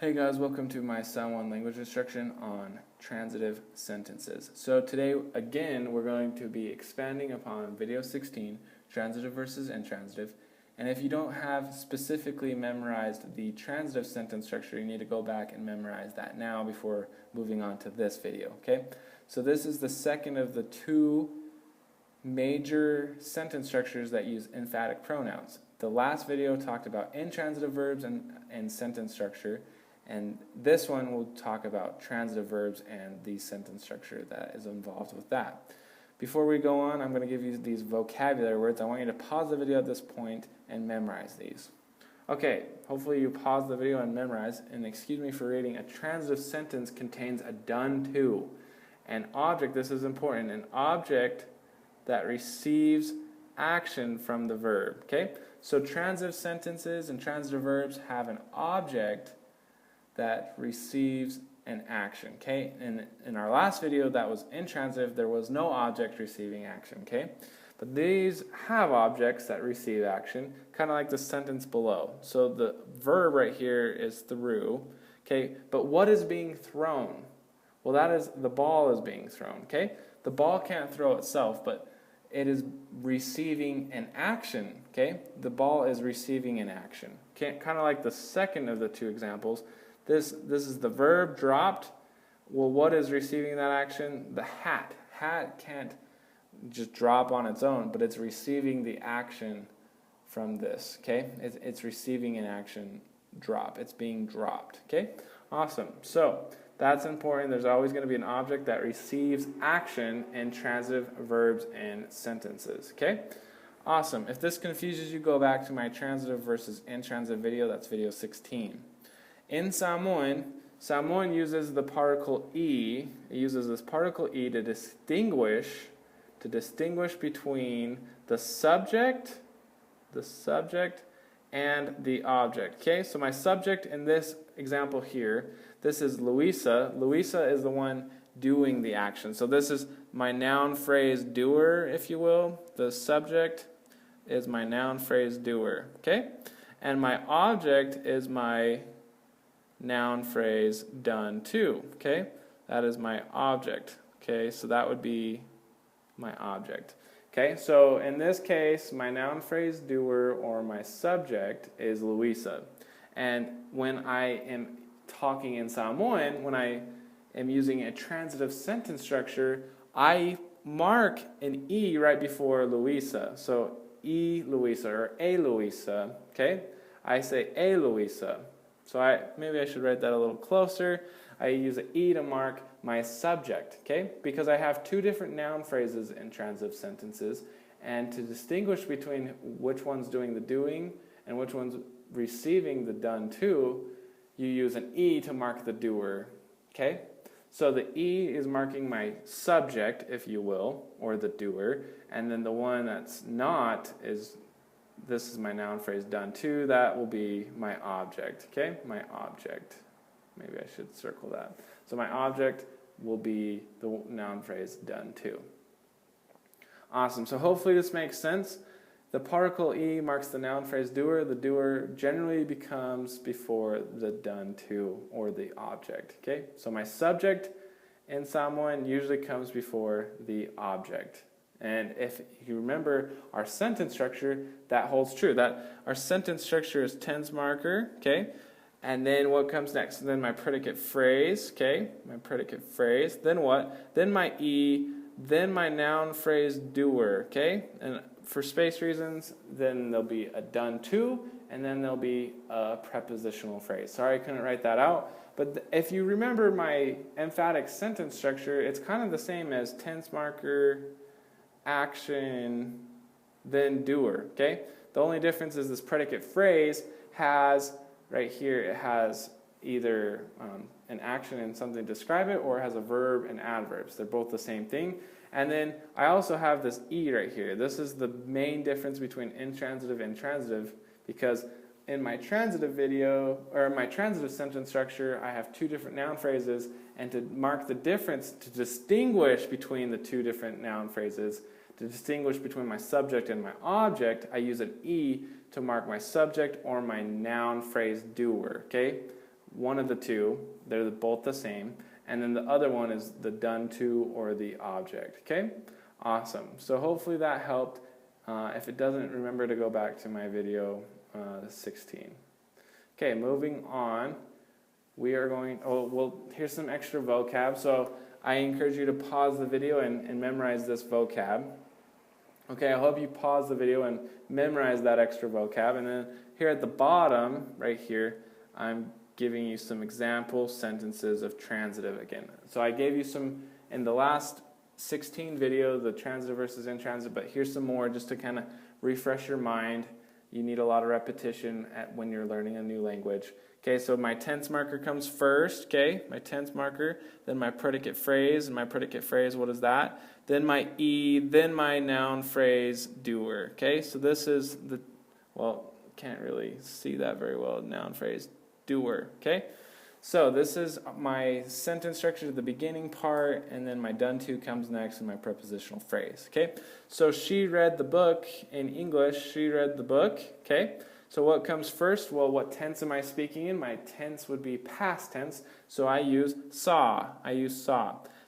Hey guys, welcome to my Samoan language instruction on transitive sentences. So today, again, we're going to be expanding upon video 16, transitive versus intransitive. And if you don't have specifically memorized the transitive sentence structure, you need to go back and memorize that now before moving on to this video, okay? So this is the second of the two major sentence structures that use emphatic pronouns. The last video talked about intransitive verbs and sentence structure. And this one will talk about transitive verbs and the sentence structure that is involved with that. Before we go on, I'm going to give you these vocabulary words. I want you to pause the video at this point and memorize these. Okay, hopefully you pause the video and memorize. And excuse me for reading. A transitive sentence contains a done to. An object, this is important, an object that receives action from the verb. Okay, so transitive sentences and transitive verbs have an object that receives an action, okay? In our last video that was intransitive, there was no object receiving action, okay? But these have objects that receive action, kind of like the sentence below. So the verb right here is threw, okay? But what is being thrown? Well, that is, the ball is being thrown, okay? The ball can't throw itself, but it is receiving an action, okay? The ball is receiving an action, okay? Kind of like the second of the two examples. This is the verb dropped. Well, what is receiving that action? The hat. Hat can't just drop on its own, but it's receiving the action from this, okay? It's receiving an action drop. It's being dropped, okay? Awesome. So that's important. There's always going to be an object that receives action in transitive verbs and sentences, okay? Awesome. If this confuses you, go back to my transitive versus intransitive video. That's video 16. In Samoan, Samoan uses the particle e. It uses this particle e to distinguish between the subject and the object. Okay, so my subject in this example here, this is Luisa. Luisa is the one doing the action. So this is my noun phrase doer, if you will. The subject is my noun phrase doer. Okay, and my object is my noun phrase done to, okay? That is my object, okay? So that would be my object, okay? So in this case, my noun phrase doer or my subject is Luisa. And when I am talking in Samoan, when I am using a transitive sentence structure, I mark an E right before Luisa. So E Luisa or A Luisa, okay? I say A Luisa. So maybe I should write that a little closer. I use an E to mark my subject, okay? Because I have two different noun phrases in transitive sentences, and to distinguish between which one's doing the doing and which one's receiving the done to, you use an E to mark the doer, okay? So the E is marking my subject, if you will, or the doer, and then the one that's not is, this is my noun phrase done to, that will be my object, okay? My object. Maybe I should circle that. So my object will be the noun phrase done to. Awesome. So hopefully this makes sense. The particle E marks the noun phrase doer. The doer generally becomes before the done to or the object, okay? So my subject in Samoan usually comes before the object. And if you remember our sentence structure, that holds true. That our sentence structure is tense marker, okay? And then what comes next? Then my predicate phrase, okay? My predicate phrase. Then what? Then my E, then my noun phrase doer, okay? And for space reasons, then there'll be a done to, and then there'll be a prepositional phrase. Sorry I couldn't write that out. But if you remember my emphatic sentence structure, it's kind of the same as tense marker, action, then doer, okay? The only difference is this predicate phrase has, right here, it has either an action and something to describe it, or it has a verb and adverbs. They're both the same thing. And then I also have this E right here. This is the main difference between intransitive and transitive, because in my transitive video, or my transitive sentence structure, I have two different noun phrases, and to mark the difference, to distinguish between the two different noun phrases, to distinguish between my subject and my object, I use an E to mark my subject or my noun phrase doer, okay? one of the two. They're both the same. And then the other one is the done to or the object. Okay? Awesome. So hopefully that helped. If it doesn't, remember to go back to my video 16. Okay, moving on. We are going, here's some extra vocab. So I encourage you to pause the video and memorize this vocab. Okay, I hope you pause the video and memorize that extra vocab. And then here at the bottom, right here, I'm giving you some example sentences of transitive again. So I gave you some in the last 16 video, the transitive versus intransitive, but here's some more just to kind of refresh your mind. You need a lot of repetition when you're learning a new language. Okay, so my tense marker comes first, okay, my tense marker, then my predicate phrase, and my predicate phrase, what is that? Then my then my noun phrase doer, okay, so this is the, can't really see that very well, noun phrase doer, okay? So this is my sentence structure, the beginning part, and then my done to comes next, and my prepositional phrase, okay? So she read the book in English, she read the book, okay? So what comes first? Well, what tense am I speaking in? My tense would be past tense, so I use saw.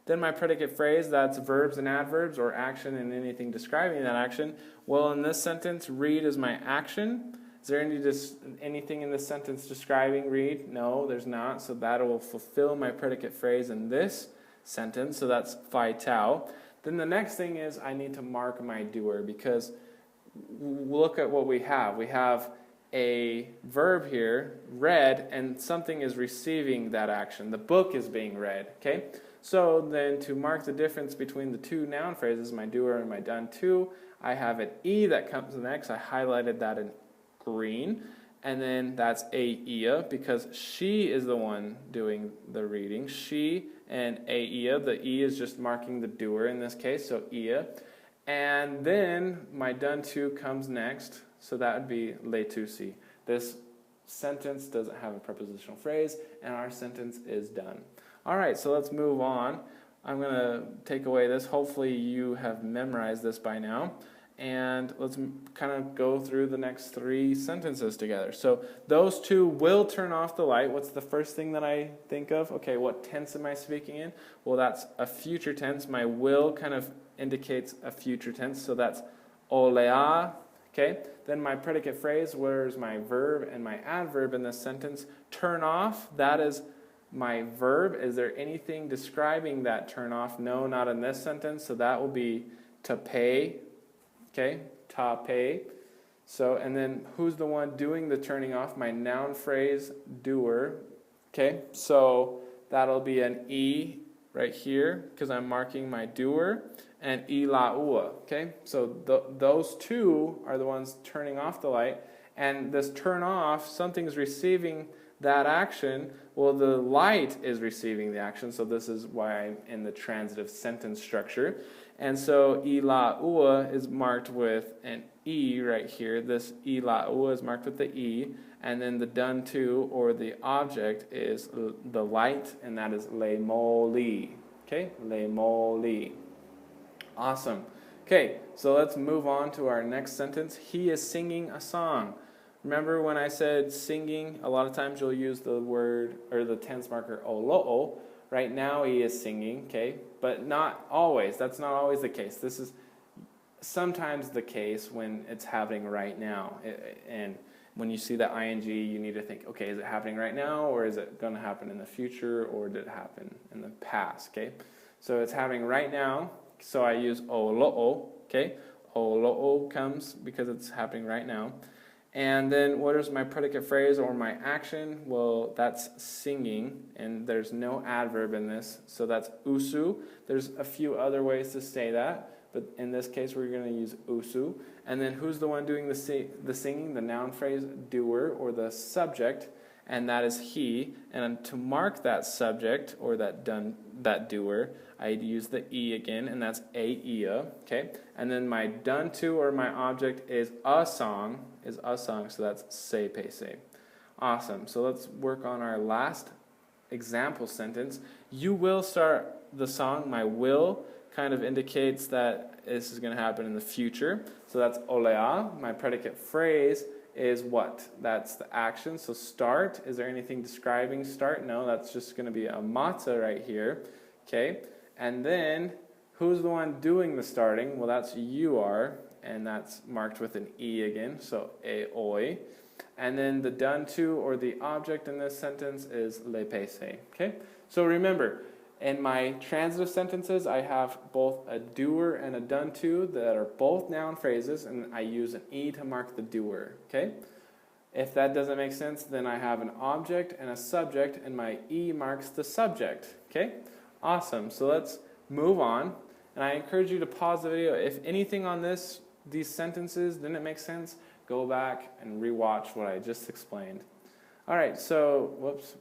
Then my predicate phrase, that's verbs and adverbs, or action and anything describing that action. Well, in this sentence, read is my action. Is there anything in this sentence describing read? No, there's not. So that will fulfill my predicate phrase in this sentence. So that's fai tau. Then the next thing is I need to mark my doer, because look at what we have. We have a verb here, read, and something is receiving that action. The book is being read. Okay. So then to mark the difference between the two noun phrases, my doer and my done to, I have an e that comes next. I highlighted that in green, and then that's a-ia, because she is the one doing the reading. She and a-ia, the e is just marking the doer in this case, so ia. And then my done to comes next, so that would be letusi. This sentence doesn't have a prepositional phrase, and our sentence is done. All right, so let's move on. I'm going to take away this. Hopefully you have memorized this by now. And let's kind of go through the next three sentences together. So those two will turn off the light. What's the first thing that I think of? Okay, what tense am I speaking in? Well, that's a future tense. My will kind of indicates a future tense. So that's olea. Okay, then my predicate phrase, where's my verb and my adverb in this sentence? Turn off, that is my verb. Is there anything describing that turn off? No, not in this sentence. So that will be to pay. Okay, ta pay. So, and then who's the one doing the turning off? My noun phrase, doer. Okay, so that'll be an e right here, because I'm marking my doer, and e la ua. Okay, so those two are the ones turning off the light, and this turn off, something's receiving that action. Well, the light is receiving the action, so this is why I'm in the transitive sentence structure. And so e la ua is marked with an e right here. This e la ua is marked with the e, and then the done to or the object is the light, and that is le mo li. Okay, le mo li. Awesome. Okay, so let's move on to our next sentence. He is singing a song. Remember when I said singing, a lot of times you'll use the word or the tense marker olo'o. Right now he is singing, okay? But not always. That's not always the case. This is sometimes the case when it's happening right now. And when you see that ing, you need to think, okay, is it happening right now, or is it going to happen in the future, or did it happen in the past, okay? So it's happening right now, so I use olo'o, okay? Olo'o comes because it's happening right now. And then what is my predicate phrase or my action? Well, that's singing, and there's no adverb in this, so that's usu. There's a few other ways to say that, but in this case we're going to use usu. And then who's the one doing the singing? The noun phrase doer, or the subject, and that is he. And to mark that subject or that doer, I'd use the e again, and that's a-ia, okay? And then my done to or my object is a song, so that's se pe se. Awesome. So let's work on our last example sentence. You will start the song. My will kind of indicates that this is going to happen in the future. So that's olea. My predicate phrase is what? That's the action. So start, is there anything describing start? No, that's just going to be a mata right here. Okay, and then who's the one doing the starting? Well, that's you are, and that's marked with an E again, so e oi. And then the done to, or the object in this sentence, is le pese. Okay, so remember, in my transitive sentences, I have both a doer and a done to that are both noun phrases, and I use an E to mark the doer, okay? If that doesn't make sense, then I have an object and a subject, and my E marks the subject, okay? Awesome, so let's move on, and I encourage you to pause the video. If anything on these sentences didn't make sense, go back and rewatch what I just explained. All right, so, whoops.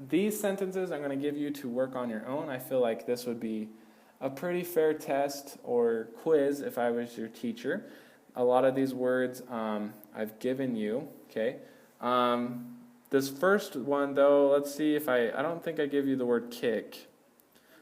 These sentences I'm going to give you to work on your own. I feel like this would be a pretty fair test or quiz if I was your teacher. A lot of these words I've given you, okay? This first one, though, let's see if I don't think I give you the word kick.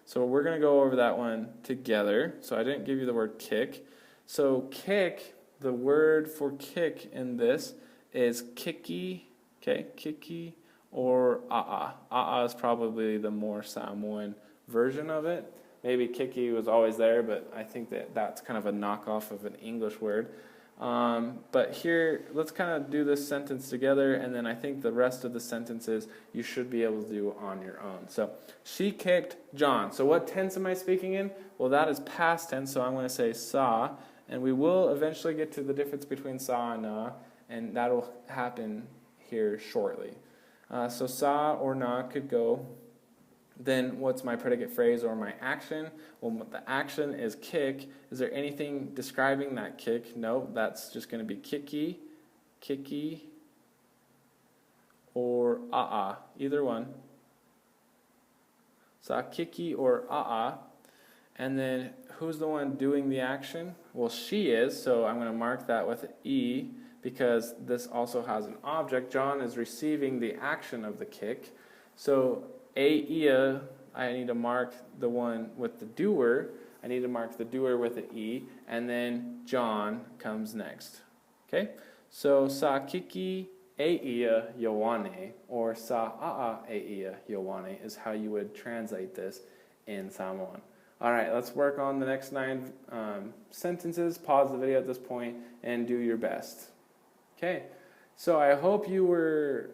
So we're going to go over that one together. So I didn't give you the word kick. So kick, the word for kick in this is kiki, okay, kiki. Or a'a. A'a is probably the more Samoan version of it. Maybe kiki was always there, but I think that's kind of a knockoff of an English word. But here, let's kind of do this sentence together, and then I think the rest of the sentences you should be able to do on your own. So, she kicked John. So what tense am I speaking in? Well, that is past tense, so I'm going to say sa, and we will eventually get to the difference between sa and na, and that will happen here shortly. So sa or na could go. Then what's my predicate phrase or my action? Well, the action is kick. Is there anything describing that kick? No, that's just going to be kiki, kiki, or a'a, either one. Sa kiki or a'a. And then who's the one doing the action? Well, she is, so I'm going to mark that with an E, because this also has an object. John is receiving the action of the kick. So, ia, I need to mark the one with the doer. I need to mark the doer with an E, and then John comes next. Okay? So, sa kiki ia yowane, or sa a'a ia yowane is how you would translate this in Samoan. All right, let's work on the next 9 sentences. Pause the video at this point and do your best. Okay, so I hope you were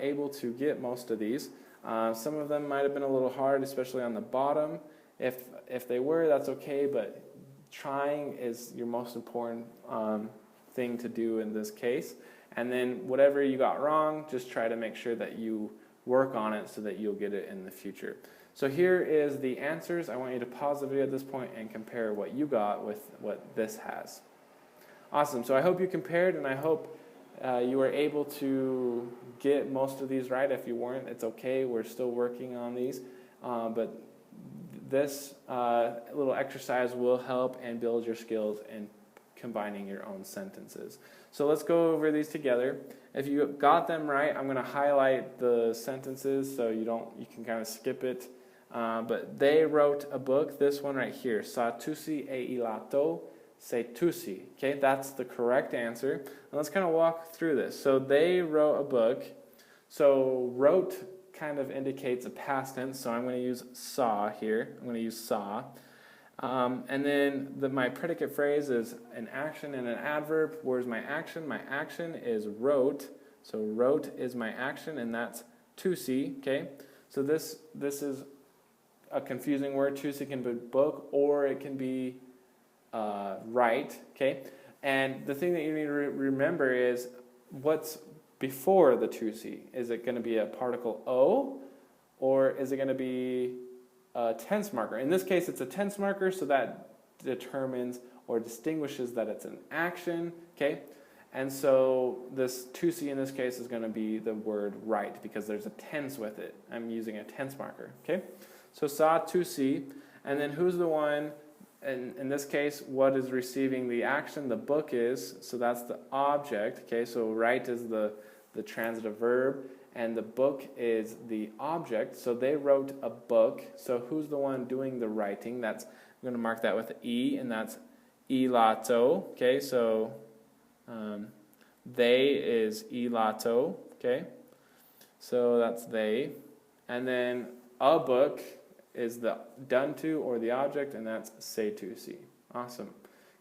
able to get most of these. Some of them might have been a little hard, especially on the bottom. If they were, that's okay, but trying is your most important thing to do in this case. And then whatever you got wrong, just try to make sure that you work on it so that you'll get it in the future. So here is the answers. I want you to pause the video at this point and compare what you got with what this has. Awesome, so I hope you compared, and I hope you were able to get most of these right. If you weren't, it's okay. We're still working on these. But this little exercise will help and build your skills in combining your own sentences. So let's go over these together. If you got them right, I'm going to highlight the sentences so you can kind of skip it. But they wrote a book, this one right here, Sa tusi e ilato se tusi. Okay, that's the correct answer. And let's kind of walk through this. So they wrote a book. So wrote kind of indicates a past tense, so I'm going to use saw here. I'm going to use saw. And then my predicate phrase is an action and an adverb. Where's my action? My action is wrote. So wrote is my action, and that's tusi. Okay, so this is a confusing word. Tusi can be book, or it can be write. Okay, and the thing that you need to remember is what's before the tusi. Is it going to be a particle o, or is it going to be a tense marker? In this case, it's a tense marker, so that determines or distinguishes that it's an action. Okay, and so this tusi in this case is going to be the word write because there's a tense with it. I'm using a tense marker. Okay, so sa tusi, and then who's the one? In this case, what is receiving the action? The book is, so that's the object. Okay, so write is the transitive verb, and the book is the object. So they wrote a book. So who's the one doing the writing? I'm going to mark that with E, and that's ilato. Okay, so They is ilato, okay? So that's they. And then a book is the done to or the object, and that's say to see. Awesome.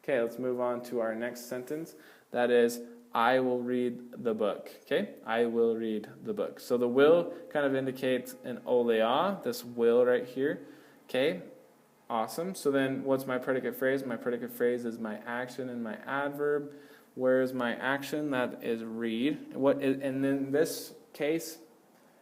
Okay, let's move on to our next sentence. That is, I will read the book. Okay, I will read the book. So the will kind of indicates an olea, this will right here. Okay, awesome. So then what's my predicate phrase? My predicate phrase is my action and my adverb. Where is my action? That is read. And in this case,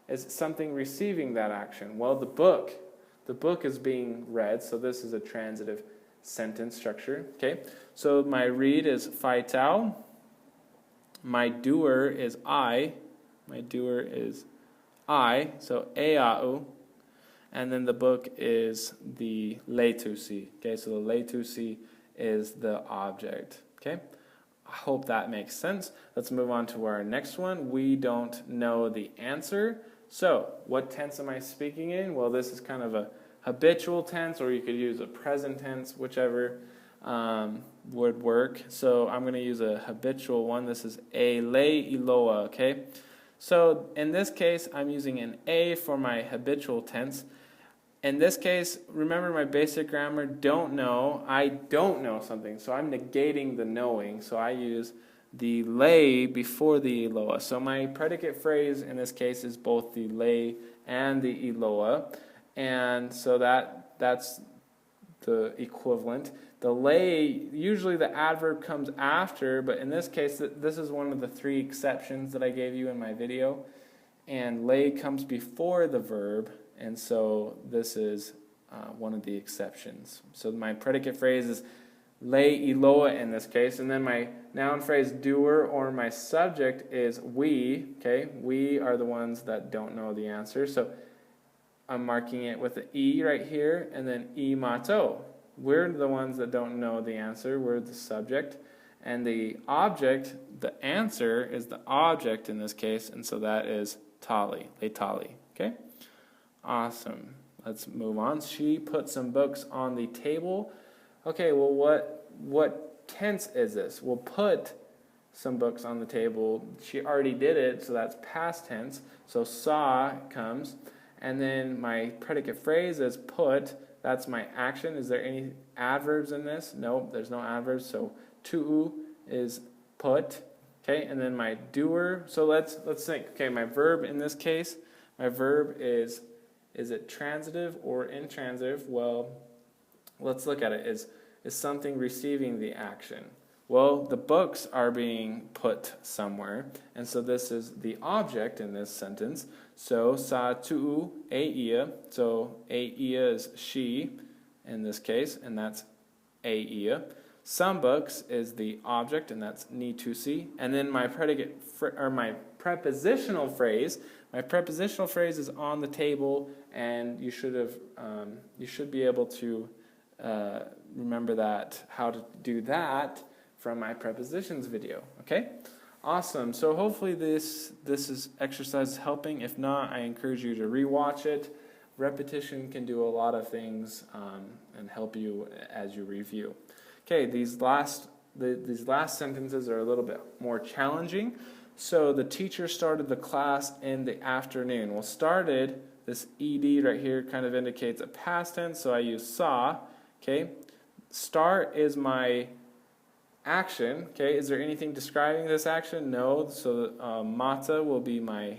is something receiving that action? Well, the book is being read, so this is a transitive sentence structure. Okay, so my read is faitao. My doer is I. My doer is I. So eau. And then the book is the letusi. Okay, so the letusi is the object. Okay, I hope that makes sense. Let's move on to our next one. We don't know the answer. So, what tense am I speaking in? Well, this is kind of a habitual tense, or you could use a present tense, whichever would work. So, I'm going to use a habitual one. This is a le iloa, okay? So, in this case, I'm using an a for my habitual tense. In this case, remember my basic grammar, don't know. I don't know something, so I'm negating the knowing. So, I use the lay before the iloa. So my predicate phrase in this case is both the lay and the iloa. And so that's the equivalent. The lay, usually the adverb comes after, but in this case, this is one of the 3 exceptions that I gave you in my video. And lay comes before the verb, and so this is one of the exceptions. So my predicate phrase is lay iloa in this case, and then my noun phrase doer or my subject is we. Okay, we are the ones that don't know the answer, so I'm marking it with the e right here, and then e mato. We're the ones that don't know the answer. We're the subject, and the object, the answer is the object in this case, and so that is tali, le tali. Okay, awesome. Let's move on. She put some books on the table. Okay, well, what tense is this? We'll put some books on the table. She already did it, so that's past tense. So saw comes, and then my predicate phrase is put. That's my action. Is there any adverbs in this? No, there's no adverbs. So tu'u is put. Okay, and then my doer. So let's think. Okay, my verb in this case, my verb is it transitive or intransitive? Well, let's look at it. Is something receiving the action? Well, the books are being put somewhere, and so this is the object in this sentence. So sa tu'u eia. So eia is she in this case, and that's eia. Some books is the object, and that's ni to see. And then my predicate or my prepositional phrase. My prepositional phrase is on the table, and you should be able to remember that, how to do that from my prepositions video. Okay, awesome. So hopefully this exercise is helping. If not, I encourage you to rewatch it. Repetition can do a lot of things and help you as you review. Okay, these last sentences are a little bit more challenging. So the teacher started the class in the afternoon. Well, started, this ed right here kind of indicates a past tense, so I use saw. Okay, start is my action. Okay, is there anything describing this action? No, so mata will be my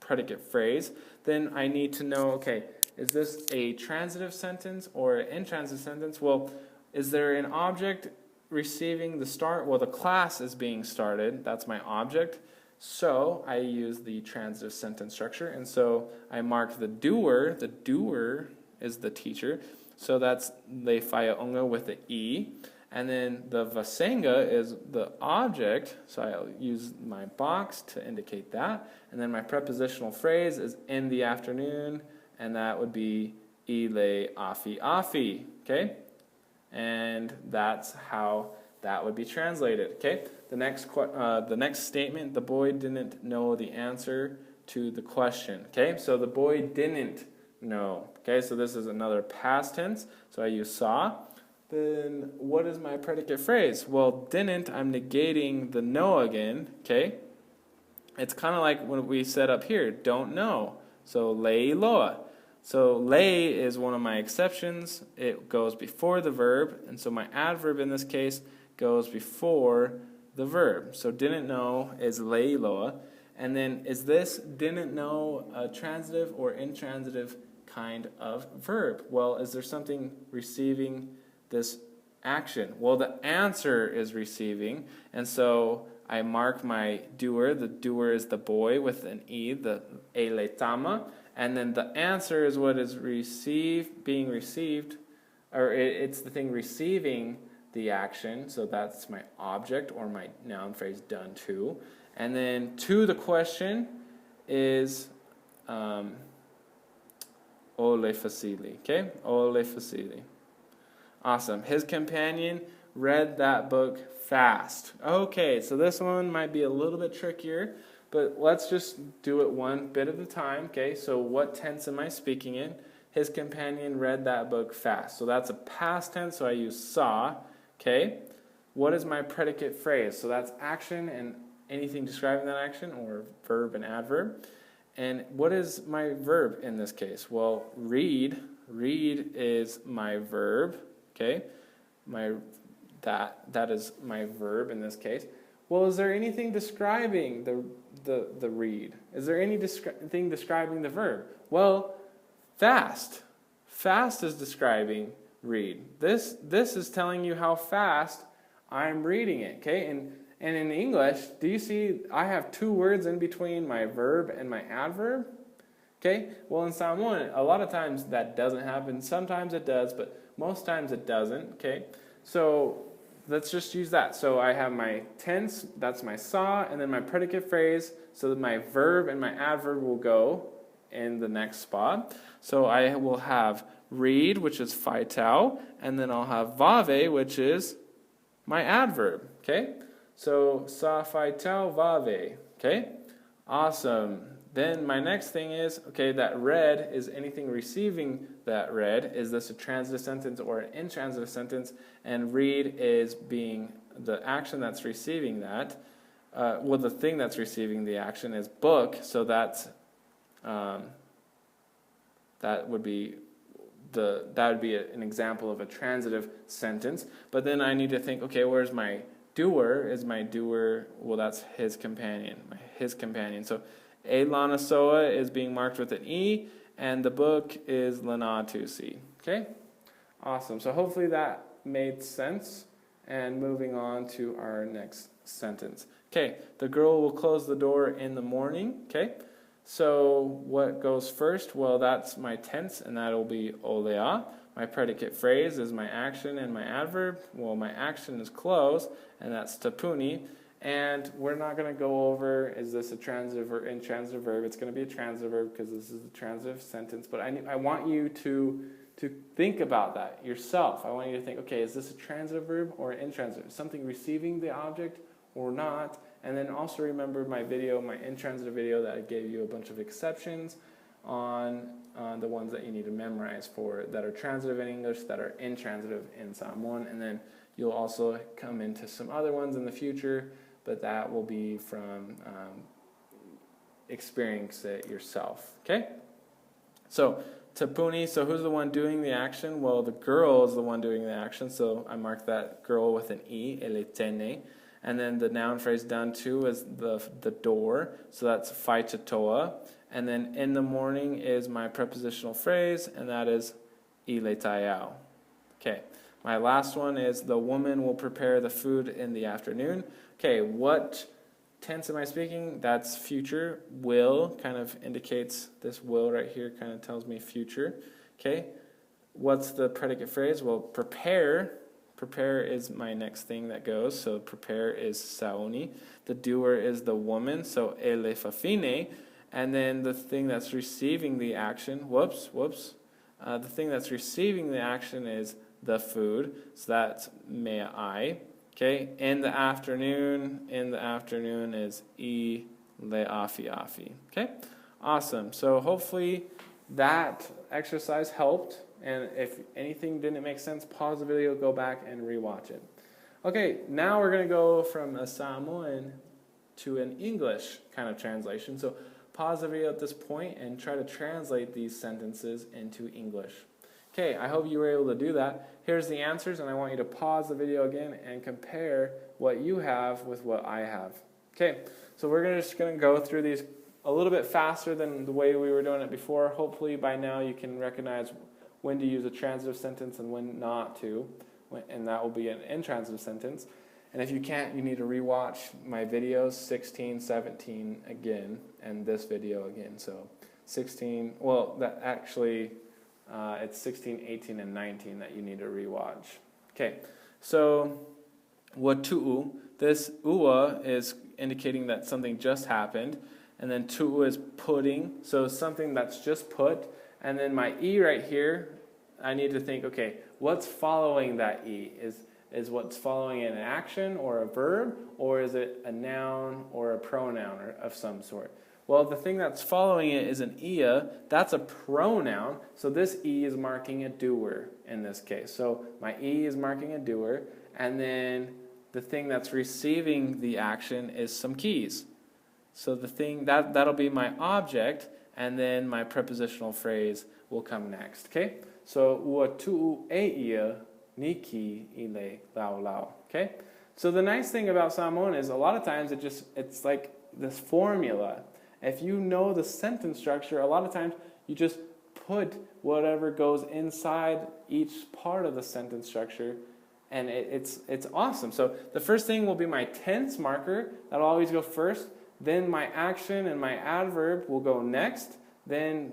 predicate phrase. Then I need to know, okay, is this a transitive sentence or an intransitive sentence? Well, is there an object receiving the start? Well, the class is being started. That's my object. So I use the transitive sentence structure, and so I mark the doer. The doer is the teacher. So that's le whaiaonga with the E. And then the vasenga is the object. So I'll use my box to indicate that. And then my prepositional phrase is in the afternoon. And that would be I le afi afi. Okay? And that's how that would be translated. Okay? The next statement, the boy didn't know the answer to the question. Okay? So the boy didn't know. Okay, so this is another past tense. So I use saw. then what is my predicate phrase? Well, didn't, I'm negating the no again, okay? It's kind of like what we said up here, don't know. So, lei loa. So, lei is one of my exceptions. It goes before the verb, and so my adverb in this case goes before the verb. So, didn't know is lei loa. And then, is this didn't know a transitive or intransitive kind of verb? Well, is there something receiving this action? Well, the answer is receiving, and so I mark my doer. The doer is the boy with an E, the eletama, and then the answer is what is being received, or it's the thing receiving the action, so that's my object or my noun phrase done to. And then to the question is ole facili, okay? Ole facili. Awesome. His companion read that book fast. Okay, so this one might be a little bit trickier, but let's just do it one bit at a time, okay? So what tense am I speaking in? His companion read that book fast. So that's a past tense, so I use saw, okay? What is my predicate phrase? So that's action and anything describing that action, or verb and adverb. And what is my verb in this case? Well, read. Read is my verb, okay? That is my verb in this case. Well, is there anything describing the read? Is there anything describing the verb? Well, fast. Fast is describing read. This is telling you how fast I'm reading it, okay? And in English, do you see I have two words in between my verb and my adverb? Okay? Well, in Samoan, a lot of times that doesn't happen. Sometimes it does, but most times it doesn't, okay? So let's just use that. So I have my tense, that's my saw, and then my predicate phrase, so that my verb and my adverb will go in the next spot. So I will have read, which is phaitau, and then I'll have vave, which is my adverb, okay? So sa phaitau vave, okay? Awesome. Then my next thing is, okay, that read is anything receiving that read. Is this a transitive sentence or an intransitive sentence? And read is being the action that's receiving that. Well, the thing that's receiving the action is book, so that's that would be an example of a transitive sentence. But then I need to think, okay, where's my doer? Is my doer? Well, that's his companion. His companion. So a lana soa is being marked with an E, and the book is lana tusi. Okay? Awesome. So hopefully that made sense. And moving on to our next sentence. Okay, the girl will close the door in the morning. Okay? So what goes first? Well, that's my tense, and that'll be olea. My predicate phrase is my action and my adverb. Well, my action is close, and that's tapuni. And we're not going to go over, is this a transitive or intransitive verb? It's going to be a transitive verb because this is a transitive sentence. But I want you to think about that yourself. I want you to think, okay, is this a transitive verb or an intransitive? Something receiving the object or not? And then also remember my video, my intransitive video, that I gave you a bunch of exceptions on the ones that you need to memorize for that are transitive in English, that are intransitive in Samoan. And then you'll also come into some other ones in the future, but that will be from experience it yourself. Okay? So, tapuni, so who's the one doing the action? Well, the girl is the one doing the action, so I mark that girl with an E, eletene. And then the noun phrase done to is the door, so that's phaitatoa. And then in the morning is my prepositional phrase, and that is iletaiao. Okay, my last one is the woman will prepare the food in the afternoon. Okay, what tense am I speaking? That's future. Will kind of indicates this will right here, kind of tells me future. Okay, what's the predicate phrase? Well, prepare. Prepare is my next thing that goes. So prepare is saoni. The doer is the woman, so elefafine. And then the thing that's receiving the action, the thing that's receiving the action is the food. So that's me'ai. Okay, in the afternoon is e le'afi. Okay, awesome. So hopefully that exercise helped. And if anything didn't make sense, pause the video, go back and rewatch it. Okay, now we're going to go from a Samoan to an English kind of translation. So pause the video at this point and try to translate these sentences into English. Okay, I hope you were able to do that. Here's the answers, and I want you to pause the video again and compare what you have with what I have. Okay, so we're just going to go through these a little bit faster than the way we were doing it before. Hopefully by now you can recognize when to use a transitive sentence and when not to, and that will be an intransitive sentence. And if you can't, you need to rewatch my videos 16, 17 again, and this video again. So 16, well, that actually, it's 16, 18, and 19 that you need to rewatch. Okay, so watu'u, this ua is indicating that something just happened, and then tu'u is putting, so something that's just put, and then my e right here, I need to think, okay, what's following that e? Is what's following an action or a verb, or is it a noun or a pronoun of some sort? Well, the thing that's following it is an ia. That's a pronoun, so this e is marking a doer in this case. So my e is marking a doer, and then the thing that's receiving the action is some keys. So the thing that'll be my object, and then my prepositional phrase will come next. Okay? So ua tu'u e ia niki ile lau lau. Okay? So the nice thing about Samoan is a lot of times it's like this formula. If you know the sentence structure, a lot of times you just put whatever goes inside each part of the sentence structure, and it's awesome. So the first thing will be my tense marker. That'll always go first. Then my action and my adverb will go next. Then,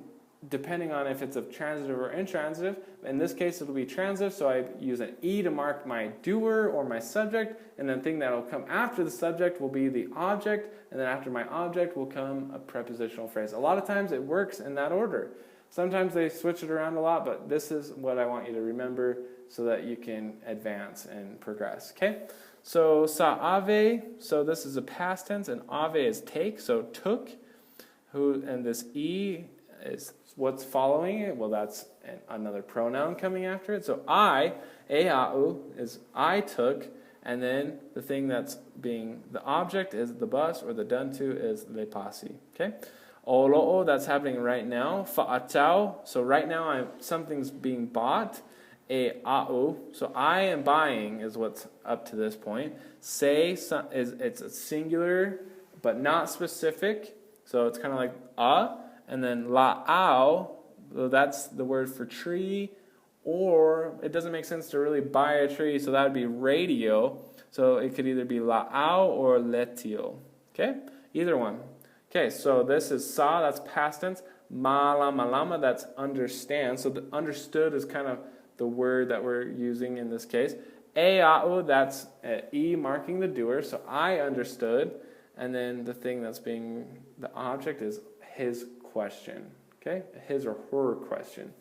depending on if it's a transitive or intransitive, in this case it'll be transitive, so I use an E to mark my doer or my subject, and then the thing that will come after the subject will be the object, and then after my object will come a prepositional phrase. A lot of times it works in that order. Sometimes they switch it around a lot, but this is what I want you to remember so that you can advance and progress. Okay? So sa'ave, so this is a past tense, and ave is take, so took, and this E is what's following it. Well, that's another pronoun coming after it. So I, ea'u, is I took, and then the thing that's being the object is the bus, or the done to is le pasi. Okay? Olo'o, that's happening right now. Fa'atau, so right now something's being bought. Ea'u, so I am buying is what's up to this point. Say it's a singular but not specific, so it's kind of like and then la'au, that's the word for tree, or it doesn't make sense to really buy a tree, so that would be radio. So it could either be la'au or letio. Okay? Either one. Okay, so this is sa, that's past tense. Malama, that's understand. So the understood is kind of the word that we're using in this case. Ea'u, that's E marking the doer, so I understood. And then the thing that's being the object is his question. Okay? His or her question.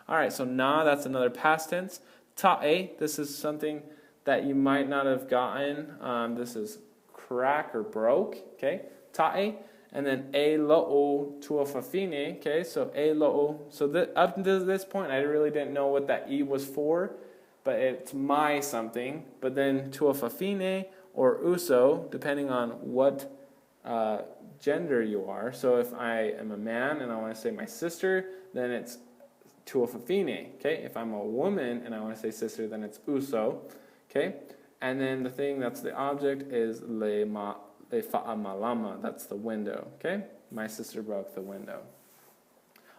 Alright, so na, that's another past tense. Ta'e, this is something that you might not have gotten. This is crack or broke. Okay? Ta'e. And then e lo'o tuafafine. Okay, so e lo'o. So up to this point, I really didn't know what that E was for, but it's my something. But then tuafafine or uso, depending on what gender you are. So if I am a man and I want to say my sister, then it's tuafafine. Okay, if I'm a woman and I want to say sister, then it's uso. Okay, and then the thing that's the object is fa'amalama, that's the window. Okay, my sister broke the window.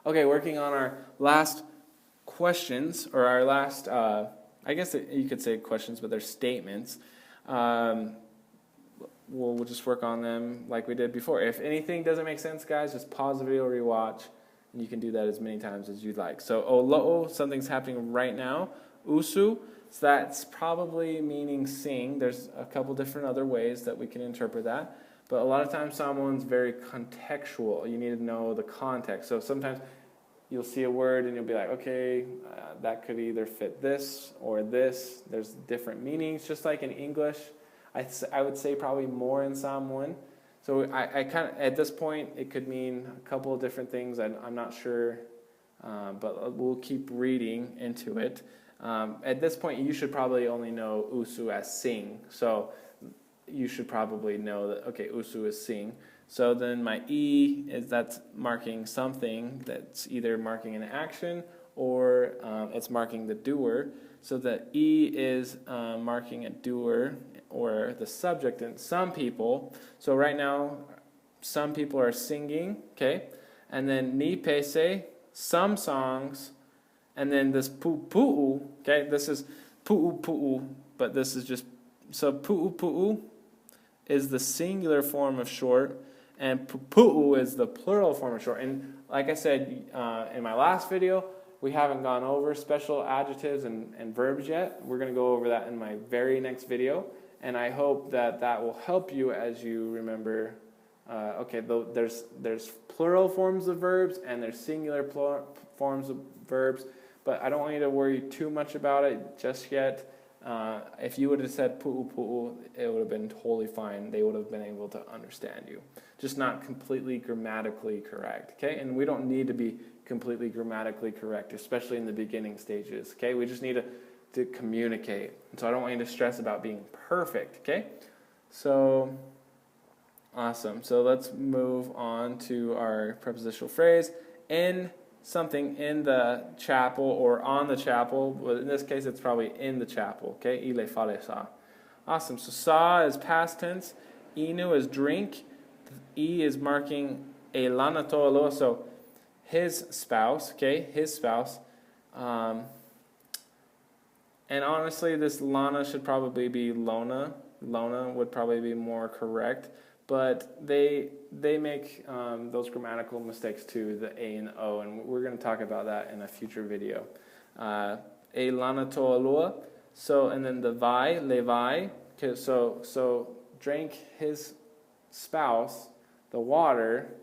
Okay, working on our last questions, or our last, I guess you could say questions, but they're statements. We'll just work on them like we did before. If anything doesn't make sense, guys, just pause the video, rewatch, and you can do that as many times as you'd like. So, olo'o, something's happening right now. Usu, so that's probably meaning sing. There's a couple different other ways that we can interpret that. But a lot of times Samoan's very contextual. You need to know the context. So sometimes you'll see a word and you'll be like, okay, that could either fit this or this. There's different meanings, just like in English. I would say probably more in Samoan. So I kind of, at this point, it could mean a couple of different things. I'm not sure but we'll keep reading into it. At this point, you should probably only know usu as sing. So you should probably know that, okay, usu is sing. So then my e that's marking something that's either marking an action or it's marking the doer. So the e is marking a doer or the subject in some people. So right now, some people are singing, okay? And then ni pese, some songs, and then this pu'u, okay? This is pu'u, but this is just, so pu'u is the singular form of short, and pu'u is the plural form of short. And like I said in my last video, we haven't gone over special adjectives and verbs yet. We're going to go over that in my very next video, and I hope that that will help you as you remember, okay, there's plural forms of verbs and there's singular forms of verbs, but I don't want you to worry too much about it just yet. If you would have said pu'u, it would have been totally fine. They would have been able to understand you. Just not completely grammatically correct, okay? And we don't need to be completely grammatically correct, especially in the beginning stages, okay? We just need to communicate. And so I don't want you to stress about being perfect, okay? So, awesome. So let's move on to our prepositional phrase. In something in the chapel or on the chapel, but in this case it's probably in the chapel, okay? Ile fale sa. Awesome. So sa is past tense, inu is drink, e is marking a lana to'aloa, so his spouse, okay? His spouse. And honestly, this lana should probably be lona. Lona would probably be more correct. But they make those grammatical mistakes too, the A and O, and we're going to talk about that in a future video. E lana to'alua, so, and then the vai, le vai, okay, so drank his spouse the water,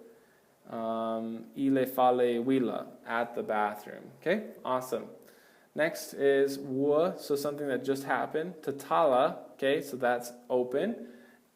ile fale wila, at the bathroom. Okay, awesome. Next is wa, so something that just happened. Tatala, okay, so that's open.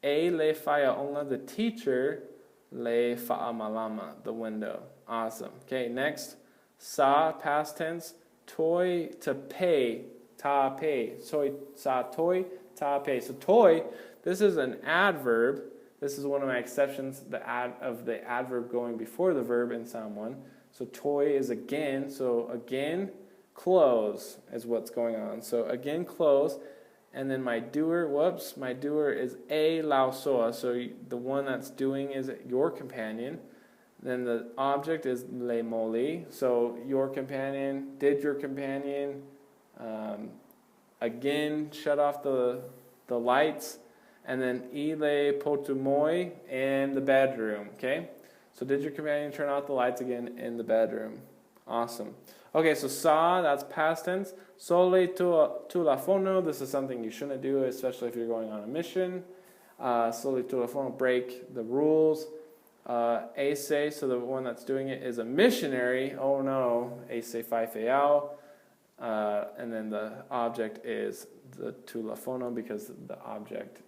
A le faya onga, the teacher, le fa'a malama, the window. Awesome. Okay, next, sa, past tense, toy, to pay, ta pay. So sa toy, ta pay. So toy, this is an adverb. This is one of my exceptions, the adverb going before the verb in Samoan. So toy is again, so again, close is what's going on. So again, close. And then my doer, my doer is a lausoa, so the one that's doing is your companion. Then the object is le moli, so your companion, did your companion, again, shut off the lights, and then ile potumoi, in the bedroom, okay? So did your companion turn off the lights again in the bedroom? Awesome. Okay, so sa, that's past tense. Sole tu la fono, this is something you shouldn't do, especially if you're going on a mission. Sole tu la fono, break the rules. Ase, so the one that's doing it is a missionary. Oh no, ase fai feao. And then the object is the tu la fono, because the object,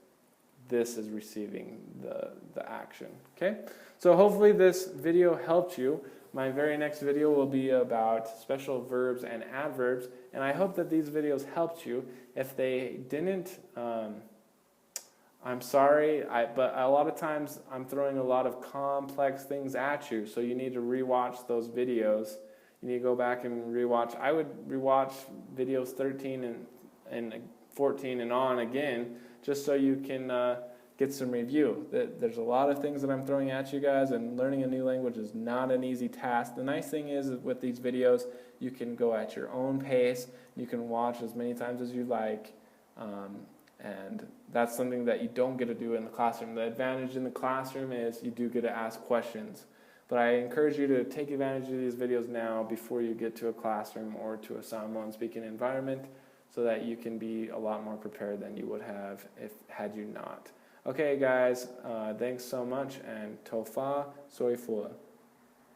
this is receiving the action. Okay, so hopefully this video helped you. My very next video will be about special verbs and adverbs, and I hope that these videos helped you. If they didn't, I'm sorry, but a lot of times I'm throwing a lot of complex things at you, so you need to rewatch those videos. You need to go back and rewatch. I would rewatch videos 13 and 14 and on again, just so you can get some review. There's a lot of things that I'm throwing at you guys, and learning a new language is not an easy task. The nice thing is with these videos, you can go at your own pace. You can watch as many times as you like, and that's something that you don't get to do in the classroom. The advantage in the classroom is you do get to ask questions. But I encourage you to take advantage of these videos now before you get to a classroom or to a Samoan speaking environment, so that you can be a lot more prepared than you would have had you not. Okay, guys, thanks so much, and tofa soifua.